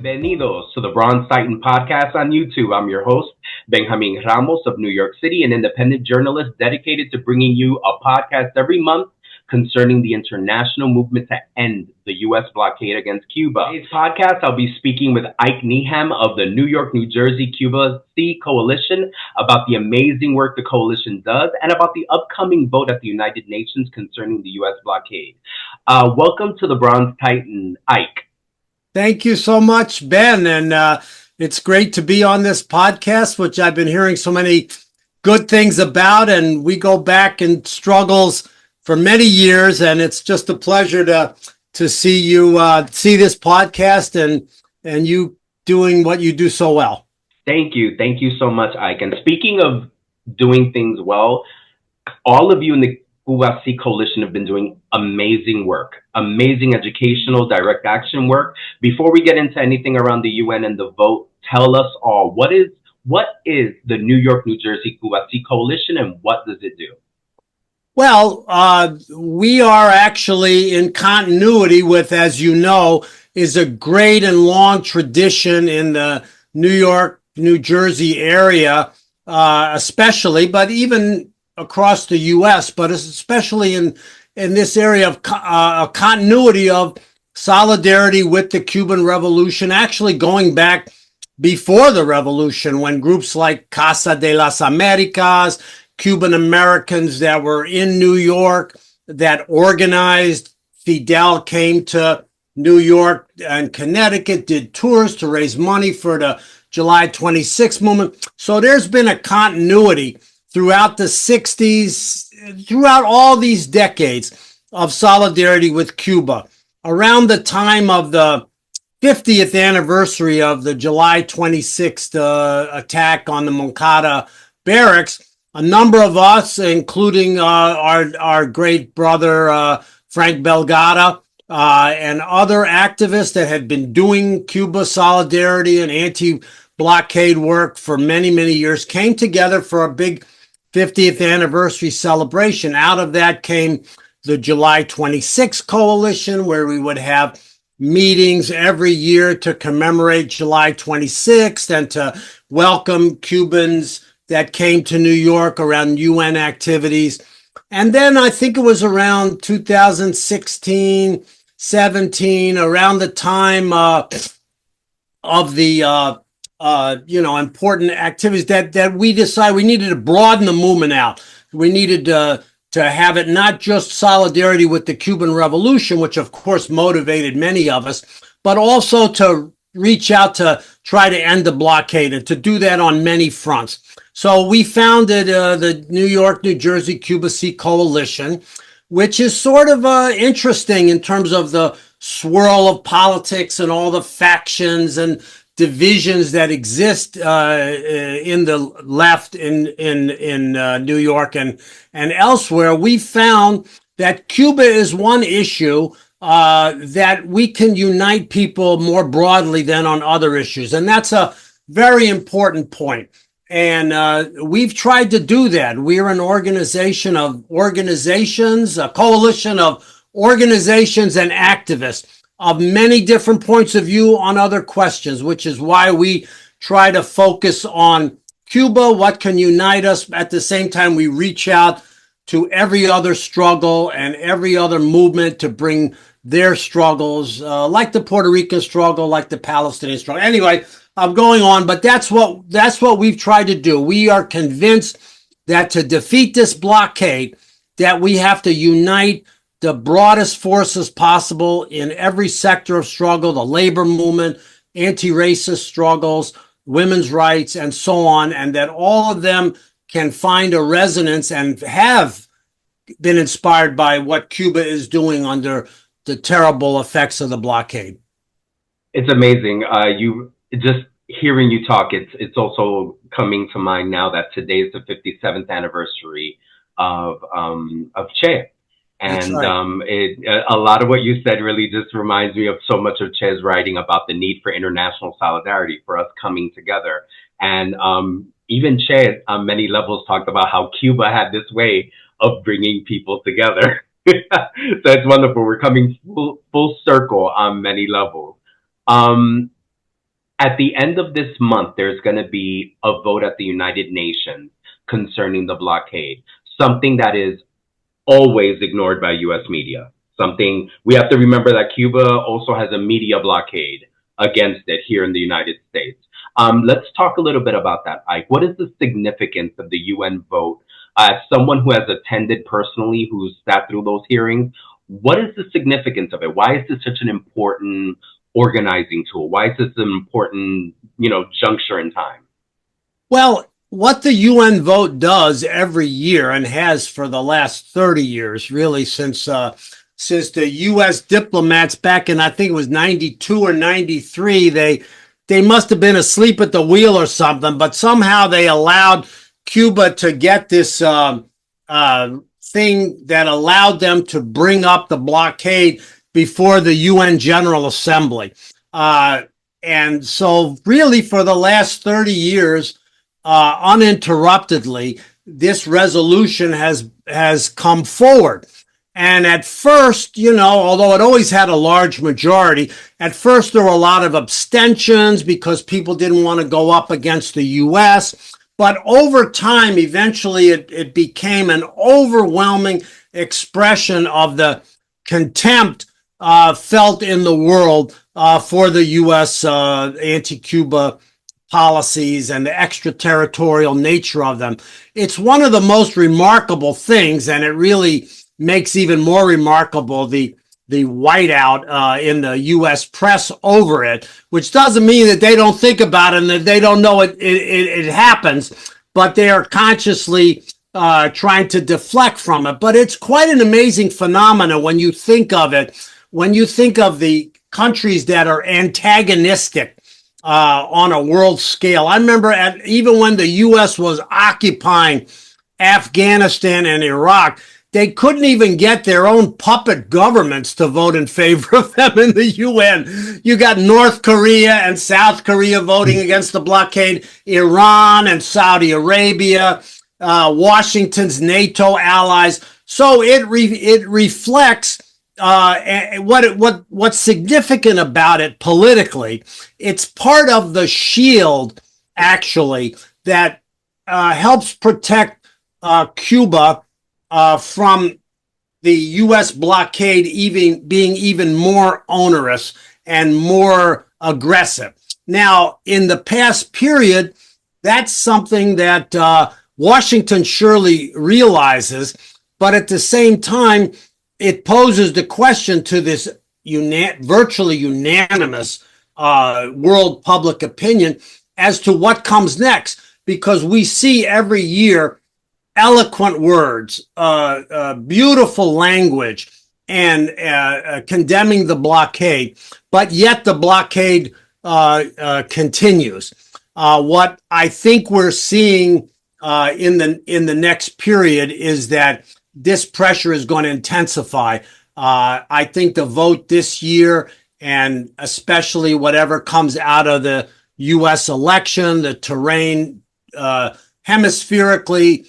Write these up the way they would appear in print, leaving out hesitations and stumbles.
Bienvenidos to the Bronze Titan podcast on YouTube. I'm your host, Benjamin Ramos of New York City, an independent journalist dedicated to bringing you a podcast every month concerning the international movement to end the U.S. blockade against Cuba. In today's podcast, I'll be speaking with Ike Needham of the New York, New Jersey, Cuba Sea Coalition about the amazing work the coalition does and about the upcoming vote at the United Nations concerning the U.S. blockade. Welcome to the Bronze Titan, Ike. Thank you so much, Ben. And it's great to be on this podcast, which I've been hearing so many good things about. And we go back in struggles for many years. And it's just a pleasure to see you see this podcast and you doing what you do so well. Thank you. Thank you so much, Ike. And speaking of doing things well, all of you in the Cuba Sea Coalition have been doing amazing work, amazing educational direct action work. Before we get into anything around the UN and the vote, tell us all, what is the New York, New Jersey Cuba Sea Coalition and what does it do? Well, we are actually in continuity with, as you know, is a great and long tradition in the New York, New Jersey area, especially, but even across the U.S., but especially in this area of continuity of solidarity with the Cuban Revolution, actually going back before the revolution when groups like Casa de las Americas, Cuban Americans that were in New York that organized, Fidel came to New York and Connecticut, did tours to raise money for the July 26th movement. So there's been a continuity throughout the 60s, throughout all these decades of solidarity with Cuba. Around the time of the 50th anniversary of the July 26th attack on the Moncada barracks, a number of us, including our great brother Frank Belgada and other activists that had been doing Cuba solidarity and anti-blockade work for many, many years, came together for a big 50th anniversary celebration. Out of that came the July 26th Coalition, where we would have meetings every year to commemorate July 26th and to welcome Cubans that came to New York around UN activities. And then I think it was around 2016, 17, around the time of the important activities that we decided we needed to broaden the movement out. We needed to have it not just solidarity with the Cuban Revolution, which of course motivated many of us, but also to reach out to try to end the blockade and to do that on many fronts. So we founded the New York, New Jersey Cuba Sea Coalition, which is sort of interesting in terms of the swirl of politics and all the factions and divisions that exist in the left in New York and elsewhere. We found that Cuba is one issue that we can unite people more broadly than on other issues. And that's a very important point. And we've tried to do that. We're an organization of organizations, a coalition of organizations and activists of many different points of view on other questions, which is why we try to focus on Cuba, what can unite us. At the same time, we reach out to every other struggle and every other movement to bring their struggles, like the Puerto Rican struggle, like the Palestinian struggle. Anyway, I'm going on, but that's what we've tried to do. We are convinced that to defeat this blockade, that we have to unite the broadest forces possible in every sector of struggle, the labor movement, anti-racist struggles, women's rights, and so on, and that all of them can find a resonance and have been inspired by what Cuba is doing under the terrible effects of the blockade. It's amazing. Just hearing you talk, it's also coming to mind now that today is the 57th anniversary of Che. And right. A lot of what you said really just reminds me of so much of Che's writing about the need for international solidarity, for us coming together. And even Che, on many levels, talked about how Cuba had this way of bringing people together. So it's wonderful. We're coming full circle on many levels. At the end of this month, there's going to be a vote at the United Nations concerning the blockade, something that is always ignored by US media. Something we have to remember that Cuba also has a media blockade against it here in the United States. Let's talk a little bit about that, Ike. What is the significance of the UN vote? As someone who has attended personally, who's sat through those hearings, what is the significance of it? Why is this such an important organizing tool? Why is this an important, juncture in time? Well, what the UN vote does every year and has for the last 30 years, really since the U.S. diplomats back in, I think it was 92 or 93, they must have been asleep at the wheel or something, but somehow they allowed Cuba to get this thing that allowed them to bring up the blockade before the UN General Assembly. And so really for the last 30 years, uninterruptedly, this resolution has come forward. And at first, although it always had a large majority, at first there were a lot of abstentions because people didn't want to go up against the U.S. But over time, eventually it became an overwhelming expression of the contempt felt in the world for the U.S. Anti-Cuba policies and the extraterritorial nature of them. It's one of the most remarkable things, and it really makes even more remarkable the whiteout in the U.S. press over it, which doesn't mean that they don't think about it and that they don't know it happens, but they are consciously trying to deflect from it. But it's quite an amazing phenomenon when you think of it, when you think of the countries that are antagonistic on a world scale. I remember even when the U.S. was occupying Afghanistan and Iraq, they couldn't even get their own puppet governments to vote in favor of them in the UN. You got North Korea and South Korea voting against the blockade, Iran and Saudi Arabia, Washington's NATO allies. So it reflects what's significant about it politically. It's part of the shield, actually, that helps protect Cuba from the U.S. blockade being even more onerous and more aggressive. Now, in the past period, that's something that Washington surely realizes, but at the same time, it poses the question to this virtually unanimous world public opinion as to what comes next, because we see every year eloquent words, beautiful language, and condemning the blockade, but yet the blockade continues. What I think we're seeing in the next period is that this pressure is going to intensify. I think the vote this year, and especially whatever comes out of the U.S. election, the terrain hemispherically,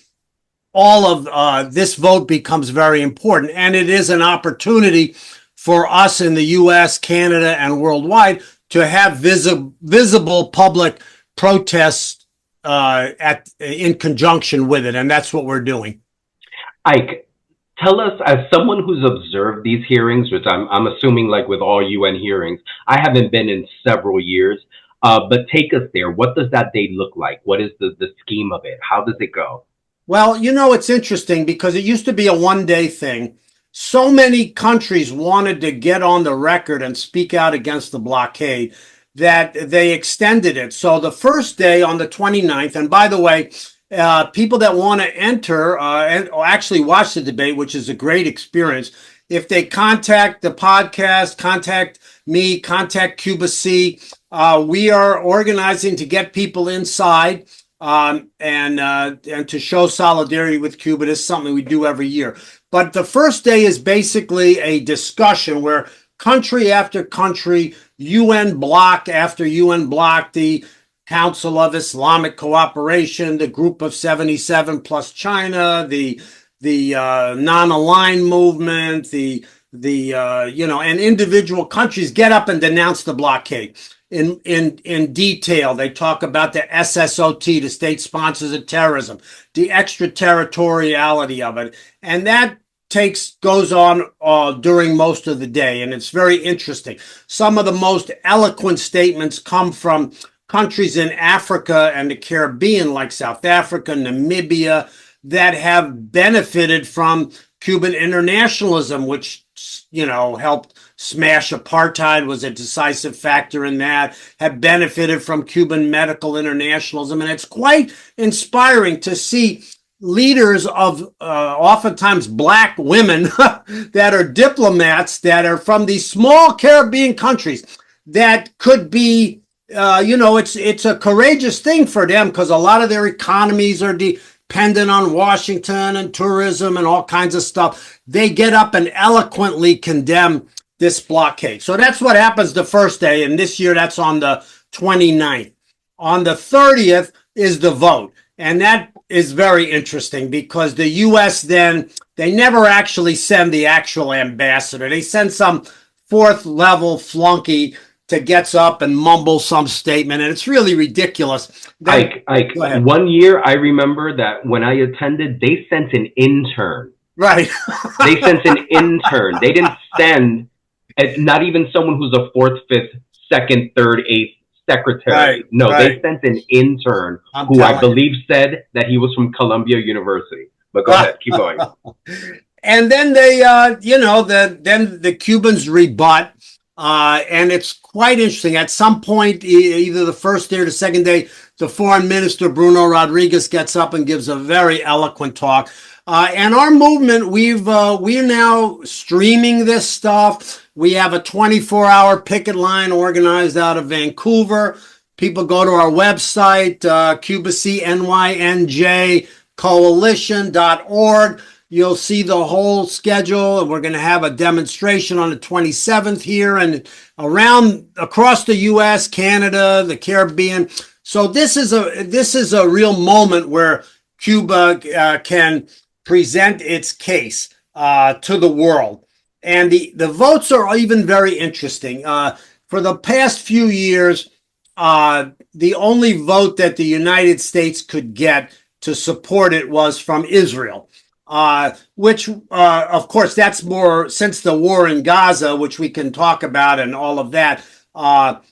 all of this vote becomes very important. And it is an opportunity for us in the U.S., Canada, and worldwide to have visible public protests in conjunction with it. And that's what we're doing. Ike, tell us, as someone who's observed these hearings, which I'm assuming, like with all UN hearings, I haven't been in several years, but take us there. What does that day look like? What is the scheme of it? How does it go? Well, it's interesting because it used to be a one-day thing. So many countries wanted to get on the record and speak out against the blockade that they extended it. So the first day on the 29th, and by the way, people that want to enter and actually watch the debate, which is a great experience, if they contact the podcast, contact me, contact Cuba C, we are organizing to get people inside and to show solidarity with Cuba. This is something we do every year. But the first day is basically a discussion where country after country, UN bloc after UN bloc, the Council of Islamic Cooperation, the Group of 77 plus China, the non-aligned movement, and individual countries get up and denounce the blockade. in detail. They talk about the SSOT, the state sponsors of terrorism, the extraterritoriality of it, and that goes on during most of the day, and it's very interesting. Some of the most eloquent statements come from countries in Africa and the Caribbean, like South Africa, Namibia, that have benefited from Cuban internationalism, which helped smash apartheid, was a decisive factor in that, have benefited from Cuban medical internationalism. And it's quite inspiring to see leaders of oftentimes black women that are diplomats that are from these small Caribbean countries that could be, it's a courageous thing for them because a lot of their economies are dependent on Washington and tourism and all kinds of stuff. They get up and eloquently condemn this blockade. So that's what happens the first day. And this year, that's on the 29th. On the 30th is the vote. And that is very interesting because the U.S. then, they never actually send the actual ambassador. They send some fourth level flunky to gets up and mumble some statement. And it's really ridiculous. Ike, one year I remember that when I attended, they sent an intern. Right. They sent an intern. They didn't send not even someone who's a fourth, fifth, second, third, eighth secretary. They sent an intern who I believe said that he was from Columbia University. But go ahead, keep going. And then they, then the Cubans rebut, and it's quite interesting. At some point, either the first day or the second day, the foreign minister Bruno Rodriguez gets up and gives a very eloquent talk. And our movement, we're now streaming this stuff. We have a 24-hour picket line organized out of Vancouver. People go to our website, cubacnynjcoalition.org. You'll see the whole schedule. We're going to have a demonstration on the 27th here and across the U.S., Canada, the Caribbean. So this is a real moment where Cuba can present its case to the world. And the votes are even very interesting. For the past few years, the only vote that the United States could get to support it was from Israel, which, of course, that's more since the war in Gaza, which we can talk about and all of that. That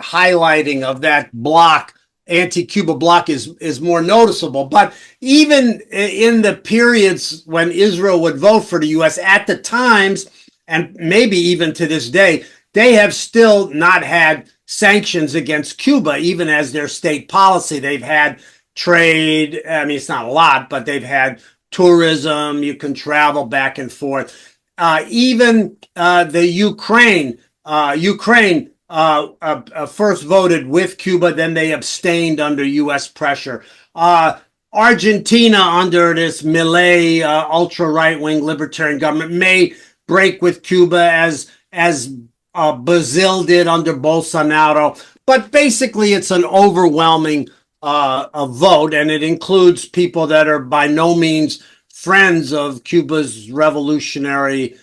highlighting of that bloc, anti-Cuba bloc is more noticeable. But even in the periods when Israel would vote for the U.S. at the times, and maybe even to this day, they have still not had sanctions against Cuba, even as their state policy. They've had trade. I mean, it's not a lot, but they've had tourism. You can travel back and forth. Even the Ukraine first voted with Cuba, then they abstained under U.S. pressure. Argentina, under this Milei ultra-right-wing libertarian government, may break with Cuba as Brazil did under Bolsonaro. But basically, it's an overwhelming vote, and it includes people that are by no means friends of Cuba's revolutionary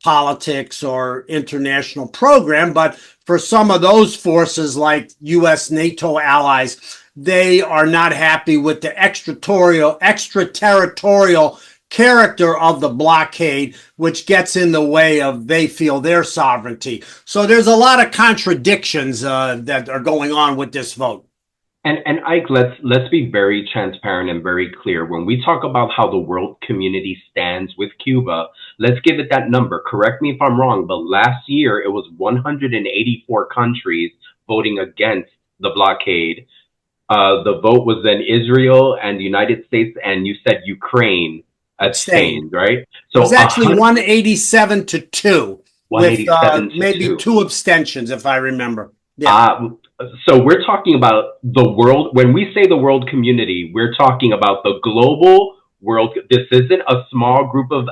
politics or international program. But for some of those forces, like U.S. NATO allies, they are not happy with the extraterritorial character of the blockade, which gets in the way of, they feel, their sovereignty. So there's a lot of contradictions that are going on with this vote. And Ike, let's be very transparent and very clear. When we talk about how the world community stands with Cuba, let's give it that number. Correct me if I'm wrong, but last year it was 184 countries voting against the blockade. The vote was then Israel and the United States, and you said Ukraine abstained, right? So it was actually 187 to 2, with maybe 2 abstentions, if I remember. Yeah. So we're talking about the world. When we say the world community, we're talking about the global world. This isn't a small group of,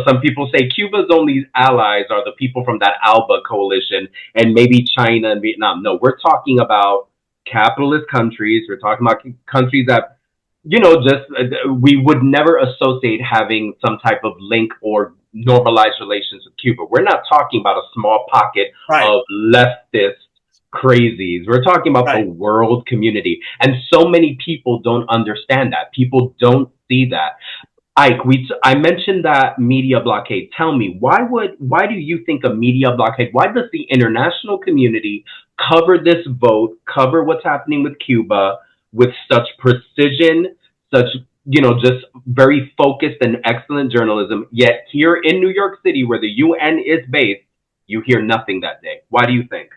some people say Cuba's only allies are the people from that ALBA coalition and maybe China and Vietnam. No, we're talking about capitalist countries. We're talking about countries that, we would never associate having some type of link or normalize relations with Cuba. We're not talking about a small pocket Right, of leftist crazies. We're talking about the right. world community. And so many people don't understand that. People don't see that. Ike, I mentioned that media blockade. Tell me, why do you think a media blockade? Why does the international community cover this vote, cover what's happening with Cuba with such precision, such just very focused and excellent journalism? Yet here in New York City, where the UN is based, you hear nothing that day. Why do you think?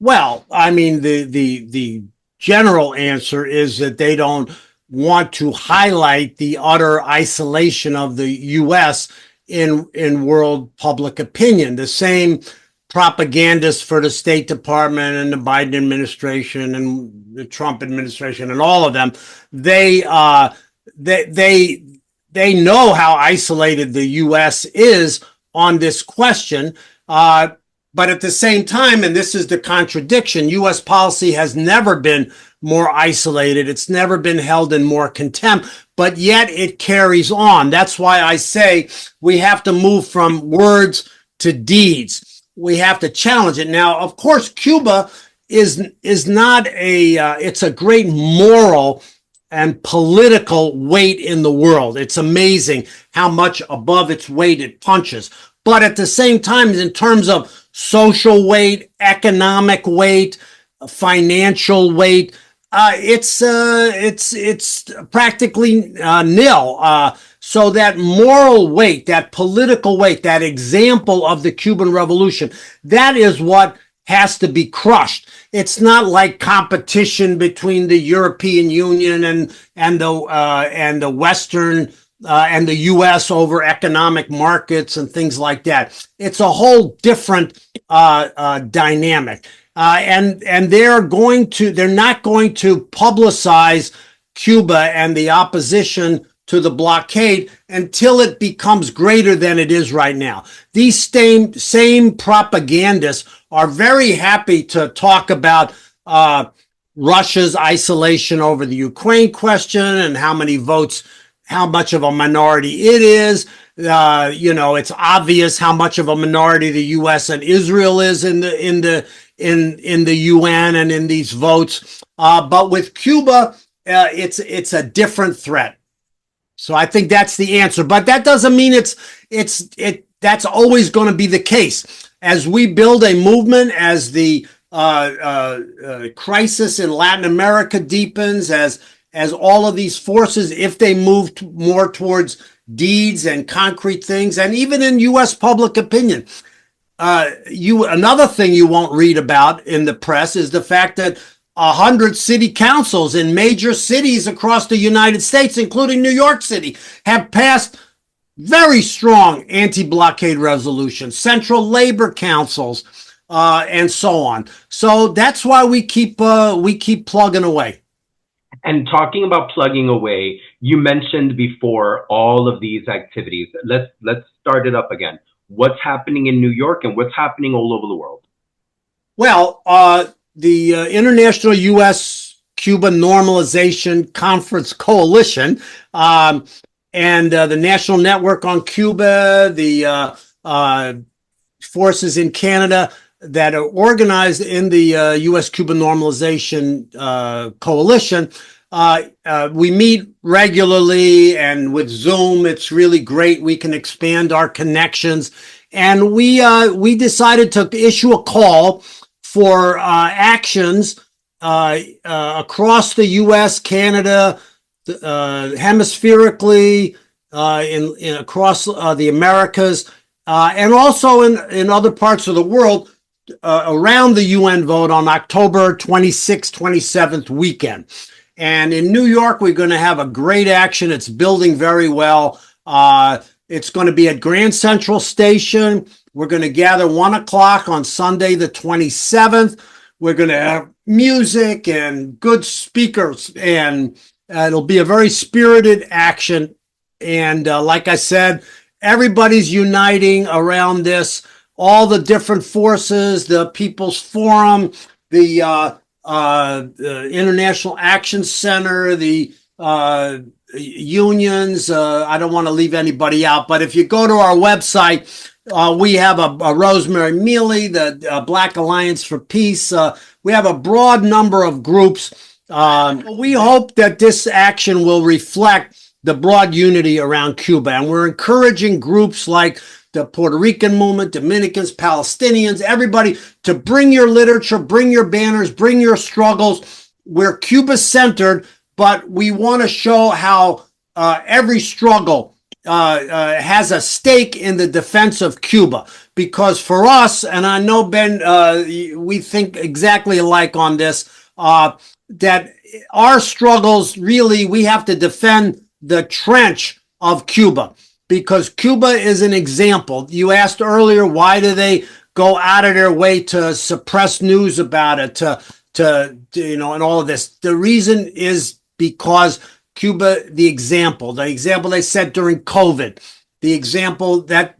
Well, I mean, the general answer is that they don't want to highlight the utter isolation of the U.S. in world public opinion. The same propagandists for the State Department and the Biden administration and the Trump administration and all of them, they they they they know how isolated the U.S. is on this question. But at the same time, and this is the contradiction, U.S. policy has never been more isolated. It's never been held in more contempt, but yet it carries on. That's why I say we have to move from words to deeds. We have to challenge it. Now, of course, Cuba is not it's a great moral and political weight in the world. It's amazing how much above its weight it punches. But at the same time, in terms of social weight, economic weight, financial weight, it's practically nil. So that moral weight, that political weight, that example of the Cuban Revolution, that is what has to be crushed. It's not like competition between the European Union and the Western and the U.S. over economic markets and things like that. It's a whole different dynamic, and they're not going to publicize Cuba and the opposition to the blockade until it becomes greater than it is right now. These same propagandists are very happy to talk about Russia's isolation over the Ukraine question and how much of a minority it is. It's obvious how much of a minority the U.S. and Israel is in the UN and in these votes. But with Cuba, it's a different threat. So I think that's the answer. But that doesn't mean that's always going to be the case. As we build a movement, as the crisis in Latin America deepens, as all of these forces, if they move more towards deeds and concrete things, and even in U.S. public opinion, another thing you won't read about in the press is the fact that 100 city councils in major cities across the United States, including New York City, have passed very strong anti-blockade resolutions, central labor councils, and so on. So that's why we keep plugging away. And talking about plugging away, you mentioned before all of these activities. Let's start it up again. What's happening in New York and what's happening all over the world? Well, the International U.S.-Cuba Normalization Conference Coalition and the National Network on Cuba, the forces in Canada that are organized in the U.S.-Cuba Normalization Coalition. We meet regularly, and with Zoom, it's really great. We can expand our connections. And we decided to issue a call for actions across the U.S., Canada, hemispherically, across the Americas, and also in other parts of the world around the UN vote on October 26th, 27th weekend. And in New York, we're going to have a great action. It's building very well. It's going to be at Grand Central Station. We're going to gather 1 o'clock on Sunday, the 27th. We're going to have music and good speakers, and it'll be a very spirited action. And like I said, everybody's uniting around this. All the different forces, the People's Forum, the International Action Center, the unions. I don't want to leave anybody out, but if you go to our website, we have a Rosemary Mealy, the Black Alliance for Peace. We have a broad number of groups. We hope that this action will reflect the broad unity around Cuba, and we're encouraging groups like the Puerto Rican movement, Dominicans, Palestinians, everybody to bring your literature, bring your banners, bring your struggles. We're Cuba-centered, but we want to show how every struggle has a stake in the defense of Cuba. Because for us, and I know, Ben, we think exactly alike on this, that our struggles really, we have to defend the trench of Cuba, because Cuba is an example. You asked earlier, why do they go out of their way to suppress news about it, to and all of this? The reason is because Cuba, the example they set during COVID, the example that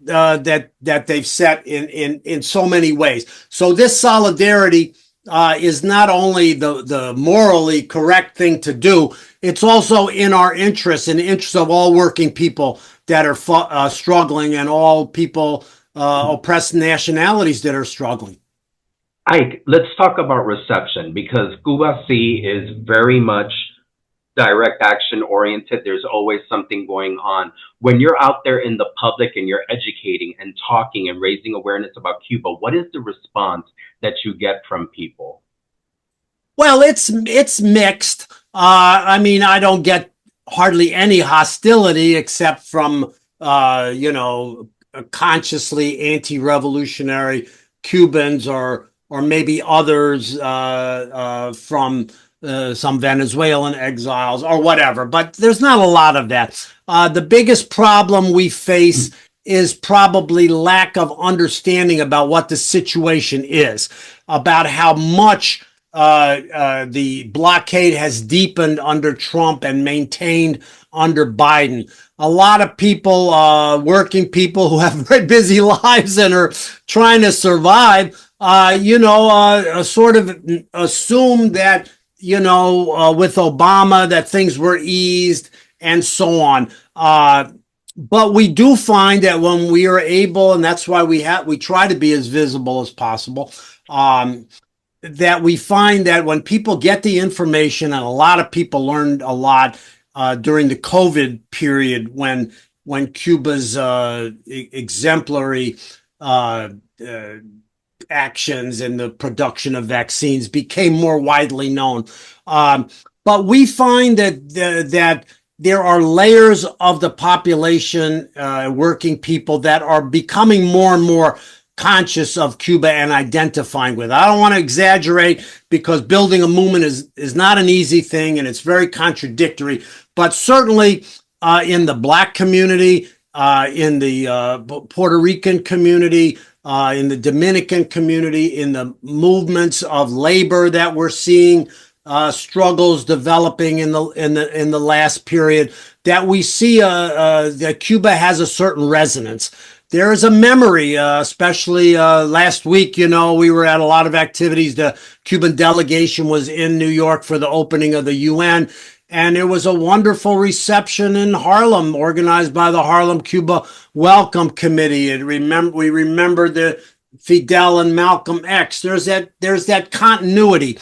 they've set in so many ways. So this solidarity is not only the morally correct thing to do, it's also in our interest, in the interest of all working people that are struggling, and all people, oppressed nationalities that are struggling. Ike, let's talk about reception, because Cuba C is very much direct action oriented. There's always something going on. When you're out there in the public and you're educating and talking and raising awareness about Cuba, what is the response that you get from people? Well, it's mixed. I mean, I don't get hardly any hostility except from consciously anti-revolutionary Cubans, or maybe others from some Venezuelan exiles or whatever. But there's not a lot of that. The biggest problem we face is probably lack of understanding about what the situation is, about how much the blockade has deepened under Trump and maintained under Biden. A lot of people, working people who have very busy lives and are trying to survive, sort of assume that, with Obama, that things were eased and so on. But we do find that when we are able, and that's why we try to be as visible as possible, that we find that when people get the information, and a lot of people learned a lot during the COVID period, when Cuba's exemplary actions in the production of vaccines became more widely known. But we find that there are layers of the population, working people, that are becoming more and more conscious of Cuba and identifying with it. I don't want to exaggerate, because building a movement is not an easy thing, and it's very contradictory. But certainly in the Black community, in the Puerto Rican community, in the Dominican community, in the movements of labor that we're seeing, struggles developing in the last period, that we see that Cuba has a certain resonance. There is a memory, especially last week, we were at a lot of activities. The Cuban delegation was in New York for the opening of the UN, and there was a wonderful reception in Harlem organized by the Harlem Cuba Welcome Committee. And we remember the Fidel and Malcolm X. There's that continuity.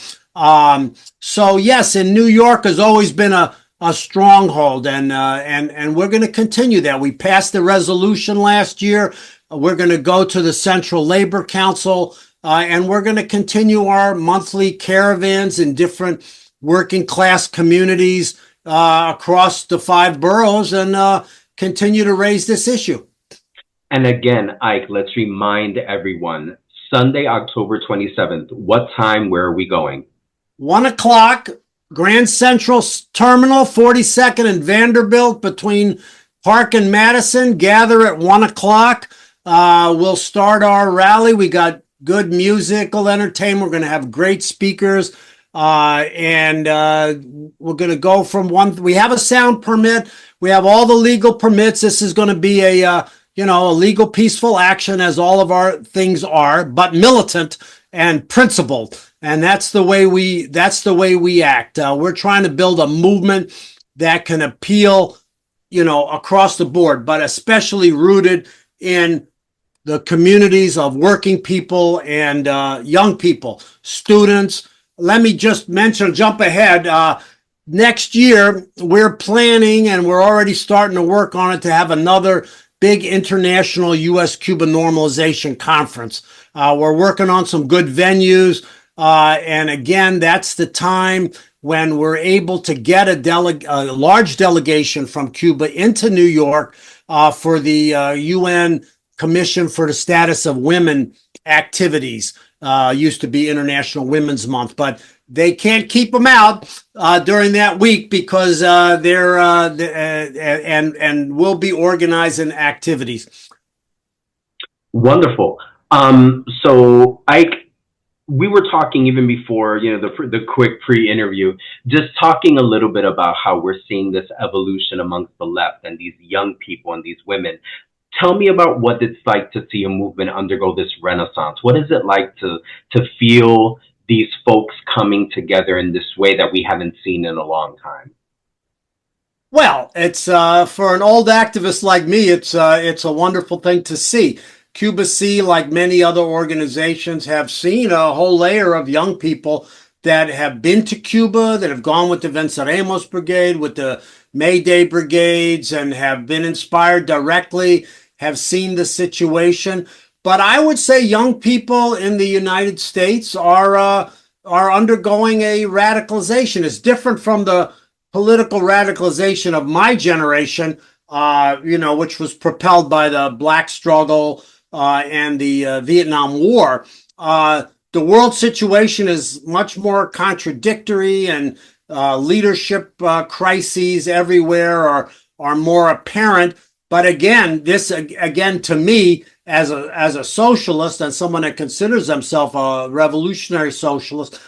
So yes, in New York has always been a stronghold, and we're going to continue that. We passed the resolution last year. We're going to go to the Central Labor Council, and we're going to continue our monthly caravans in different working class communities across the 5 boroughs, and continue to raise this issue. And again, Ike, let's remind everyone, Sunday, October 27th, what time, where are we going? 1 o'clock, Grand Central Terminal, 42nd and Vanderbilt, between Park and Madison. Gather at 1 o'clock. We'll start our rally. We got good musical entertainment. We're going to have great speakers. And we're going to go from we have a sound permit. We have all the legal permits. This is going to be a legal, peaceful action, as all of our things are, but militant and principled. And that's the way we act. We're trying to build a movement that can appeal, across the board, but especially rooted in the communities of working people and young people, students. Let me just jump ahead. Next year, we're planning and we're already starting to work on it to have another big international U.S.-Cuba normalization conference. We're working on some good venues. And again, that's the time when we're able to get a large delegation from Cuba into New York for the UN Commission for the Status of Women activities. Used to be International Women's Month, but they can't keep them out during that week because they're and we'll be organizing activities. Wonderful. So we were talking even before, the quick pre-interview, just talking a little bit about how we're seeing this evolution amongst the left and these young people and these women. Tell me about what it's like to see a movement undergo this renaissance. What is it like to feel these folks coming together in this way that we haven't seen in a long time? Well, it's for an old activist like me, it's a wonderful thing to see. Cuba C, like many other organizations, have seen a whole layer of young people that have been to Cuba, that have gone with the Venceremos Brigade, with the May Day brigades, and have been inspired directly, have seen the situation. But I would say young people in the United States are undergoing a radicalization. It's different from the political radicalization of my generation, which was propelled by the Black struggle and the Vietnam War. The world situation is much more contradictory, and leadership crises everywhere are more apparent. But again, to me, as a socialist and someone that considers themselves a revolutionary socialist,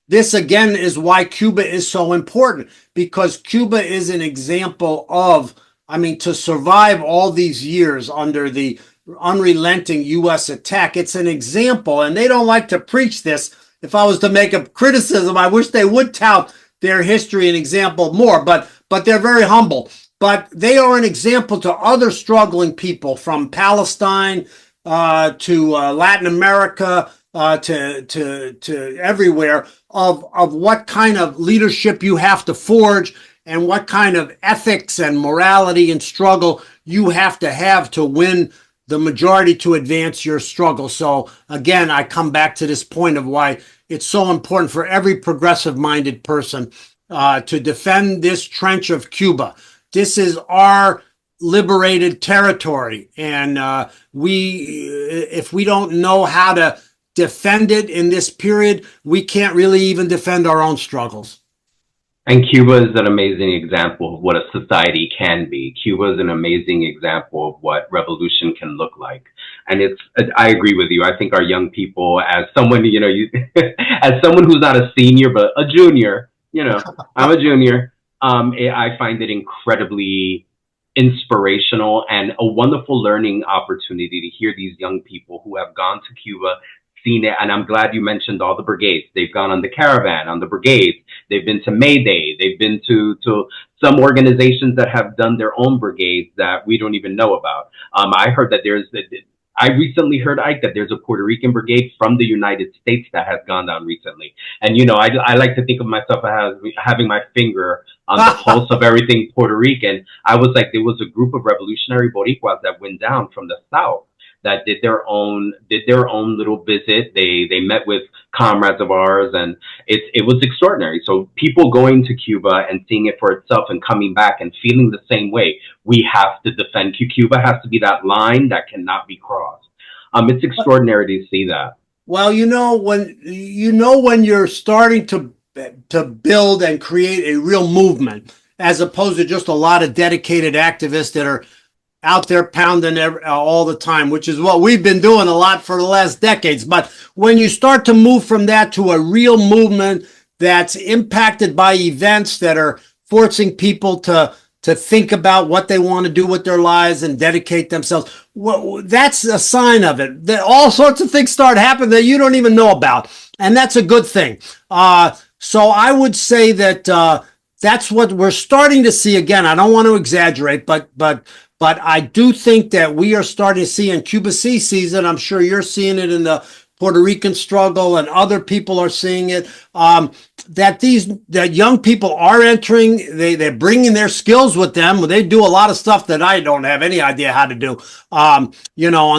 this again is why Cuba is so important, because Cuba is an example of, to survive all these years under the unrelenting U.S. attack. It's an example, and they don't like to preach this. If I was to make a criticism, I wish they would tout their history and example more, but they're very humble. But they are an example to other struggling people from Palestine to Latin America to everywhere of what kind of leadership you have to forge and what kind of ethics and morality and struggle you have to win the majority to advance your struggle. So again, I come back to this point of why it's so important for every progressive-minded person to defend this trench of Cuba. This is our liberated territory, and if we don't know how to defend it in this period, we can't really even defend our own struggles. And Cuba is an amazing example of what a society can be. Cuba is an amazing example of what revolution can look like. And I agree with you. I think our young people, as someone, as someone who's not a senior, but a junior, I'm a junior. I find it incredibly inspirational and a wonderful learning opportunity to hear these young people who have gone to Cuba, seen it. And I'm glad you mentioned all the brigades. They've gone on the caravan, on the brigades. They've been to May Day. They've been to some organizations that have done their own brigades that we don't even know about. I heard that I recently heard, Ike, that there's a Puerto Rican brigade from the United States that has gone down recently. And, I like to think of myself as having my finger on the pulse of everything Puerto Rican. I was like, there was a group of revolutionary Boricuas that went down from the South that did their own little visit. They met with comrades of ours, and it was extraordinary. So people going to Cuba and seeing it for itself and coming back and feeling the same way. We have to defend Cuba. Has to be that line that cannot be crossed. It's extraordinary to see that. Well, when you're starting to build and create a real movement, as opposed to just a lot of dedicated activists that are out there pounding all the time, which is what we've been doing a lot for the last decades. But when you start to move from that to a real movement that's impacted by events that are forcing people to think about what they want to do with their lives and dedicate themselves, well, that's a sign of it. That all sorts of things start happening that you don't even know about, and that's a good thing. So I would say that that's what we're starting to see again. I don't want to exaggerate, but I do think that we are starting to see in Cuba C season. I'm sure you're seeing it in the Puerto Rican struggle, and other people are seeing it. That young people are entering. They're bringing their skills with them. They do a lot of stuff that I don't have any idea how to do. On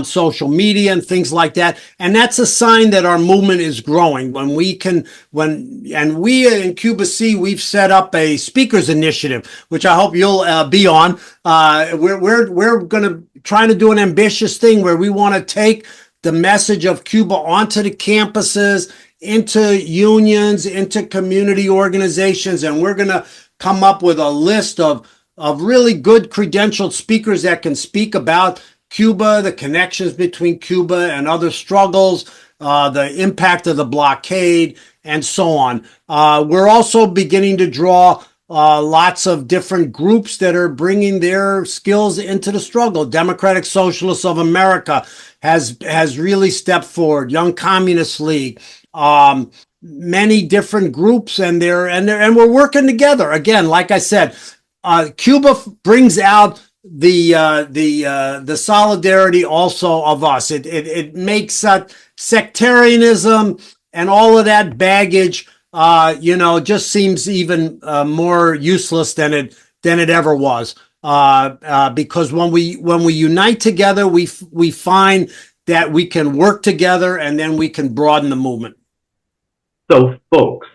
social media and things like that. And that's a sign that our movement is growing. We in Cuba C, we've set up a speakers initiative, which I hope you'll be on. We're going to trying to do an ambitious thing where we want to take the message of Cuba onto the campuses, into unions, into community organizations, and we're going to come up with a list of really good credentialed speakers that can speak about Cuba, the connections between Cuba and other struggles, the impact of the blockade, and so on. We're also beginning to draw lots of different groups that are bringing their skills into the struggle. Democratic Socialists of America has really stepped forward. Young Communist League, many different groups, and we're working together. Again, like I said, Cuba brings out the solidarity also of us. It makes sectarianism and all of that baggage, just seems even more useless than it ever was. Because when we unite together, we find that we can work together, and then we can broaden the movement. So, folks,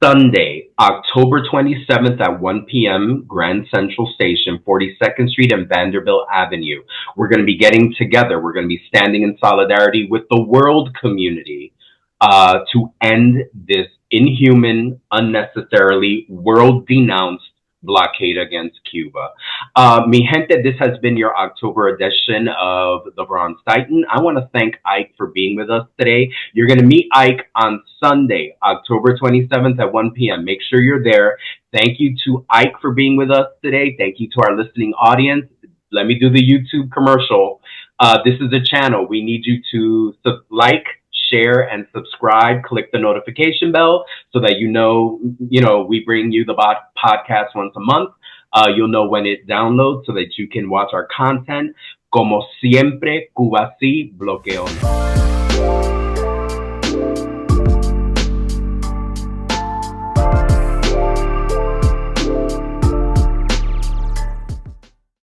Sunday, October 27th at 1 p.m., Grand Central Station, 42nd Street and Vanderbilt Avenue. We're going to be getting together. We're going to be standing in solidarity with the world community to end this inhuman, unnecessarily world-denounced blockade against Cuba. Mi gente, this has been your October edition of The Bronze Titan. I want to thank Ike for being with us today. You're going to meet Ike on Sunday, October 27th at 1 p.m. Make sure you're there. Thank you to Ike for being with us today. Thank you to our listening audience. Let me do the YouTube commercial. This is a channel. We need you to like, share, and subscribe. Click the notification bell so that you know we bring you the podcast once a month. You'll know when it downloads so that you can watch our content. Como siempre, Cuba sí, bloqueo no.